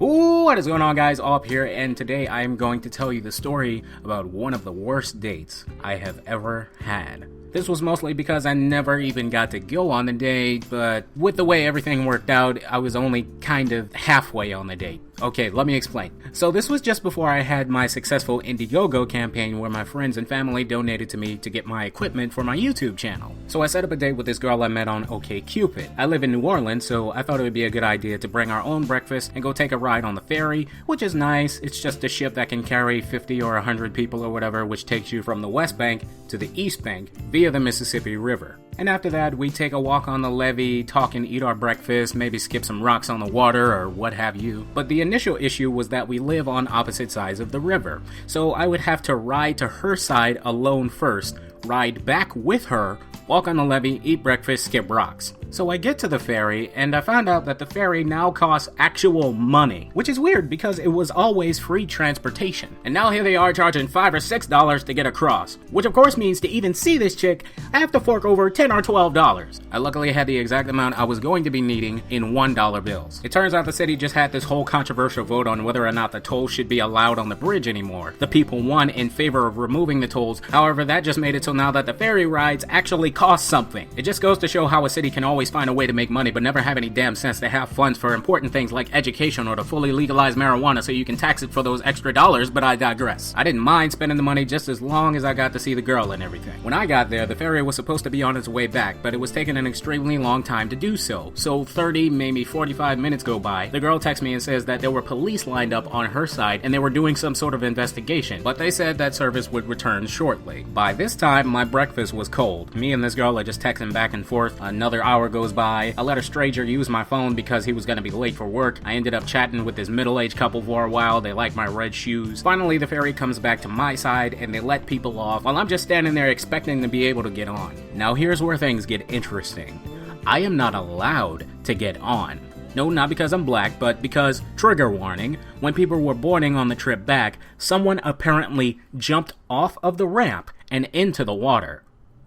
Ooh, what is going on, guys? Awp here, and today I am going to tell you the story about one of the worst dates I have ever had. This was mostly because I never even got to go on the date, but with the way everything worked out, I was only kind of halfway on the date. Okay, let me explain. So this was just before I had my successful Indiegogo campaign where my friends and family donated to me to get my equipment for my YouTube channel. So I set up a date with this girl I met on OkCupid. I live in New Orleans, so I thought it would be a good idea to bring our own breakfast and go take a ride on the ferry, which is nice. It's just a ship that can carry 50 or 100 people or whatever, which takes you from the West Bank to the East Bank via the Mississippi River. And after that, we take a walk on the levee, talk and eat our breakfast, maybe skip some rocks on the water or what have you. But the initial issue was that we live on opposite sides of the river, so I would have to ride to her side alone first, ride back with her, walk on the levee, eat breakfast, skip rocks. So I get to the ferry, and I found out that the ferry now costs actual money, which is weird because it was always free transportation. And now here they are charging $5 or $6 to get across, which of course means to even see this chick, I have to fork over $10 or $12. I luckily had the exact amount I was going to be needing in $1 bills. It turns out the city just had this whole controversial vote on whether or not the tolls should be allowed on the bridge anymore. The people won in favor of removing the tolls, however that just made it so now that the ferry rides actually cost something. It just goes to show how a city can always find a way to make money but never have any damn sense to have funds for important things like education or to fully legalize marijuana so you can tax it for those extra dollars, but I digress. I didn't mind spending the money just as long as I got to see the girl and everything. When I got there, the ferry was supposed to be on its way back, but it was taking an extremely long time to do so. So 30, maybe 45 minutes go by. The girl texts me and says that there were police lined up on her side and they were doing some sort of investigation, but they said that service would return shortly. By this time, my breakfast was cold. Me and this girl are just texting back and forth. Another hour goes by. I let a stranger use my phone because he was going to be late for work. I ended up chatting with this middle-aged couple for a while. They like my red shoes. Finally, the ferry comes back to my side and they let people off while I'm just standing there expecting to be able to get on. Now here's where things get interesting. I am not allowed to get on. No, not because I'm black, but because, trigger warning, when people were boarding on the trip back, someone apparently jumped off of the ramp and into the water.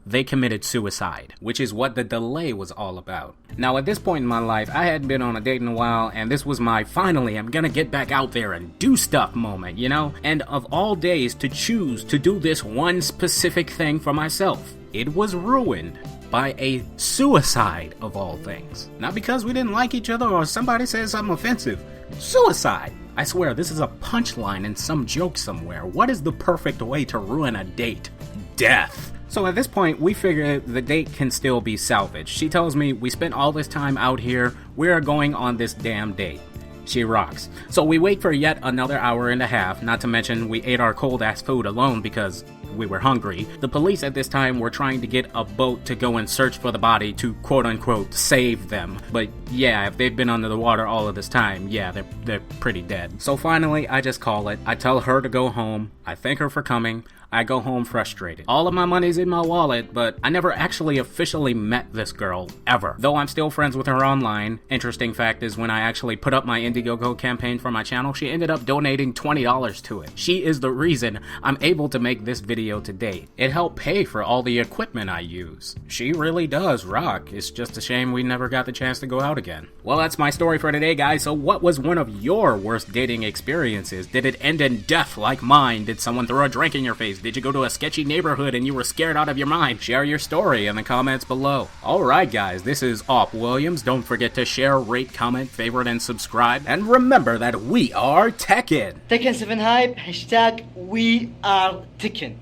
They committed suicide, which is what the delay was all about. Now at this point in my life, I hadn't been on a date in a while, and this was my finally I'm gonna get back out there and do stuff moment, you know? And of all days to choose to do this one specific thing for myself, it was ruined by a suicide of all things. Not because we didn't like each other or somebody said something offensive. Suicide! I swear this is a punchline in some joke somewhere. What is the perfect way to ruin a date? Death. So at this point, we figure the date can still be salvaged. She tells me, we spent all this time out here, we're going on this damn date. She rocks. So we wait for yet another hour and a half, not to mention we ate our cold ass food alone because we were hungry. The police at this time were trying to get a boat to go and search for the body to quote unquote save them. But yeah, if they've been under the water all of this time, yeah, they're pretty dead. So finally, I just call it. I tell her to go home. I thank her for coming. I go home frustrated. All of my money's in my wallet, but I never actually officially met this girl, ever. Though I'm still friends with her online. Interesting fact is when I actually put up my Indiegogo campaign for my channel, she ended up donating $20 to it. She is the reason I'm able to make this video today. It helped pay for all the equipment I use. She really does rock. It's just a shame we never got the chance to go out again. Well, that's my story for today, guys. So what was one of your worst dating experiences? Did it end in death like mine? Did someone throw a drink in your face? Did you go to a sketchy neighborhood and you were scared out of your mind? Share your story in the comments below. Alright guys, this is AwpWilliams. Don't forget to share, rate, comment, favorite, and subscribe. And remember that we are Tekken. Tekken 7 hype, hashtag we are Tekken.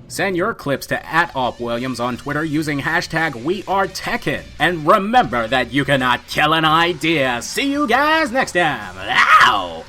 Send your clips to @AwpWilliams on Twitter using hashtag we are Tekken. And remember that you cannot kill an idea. See you guys next time. Ow!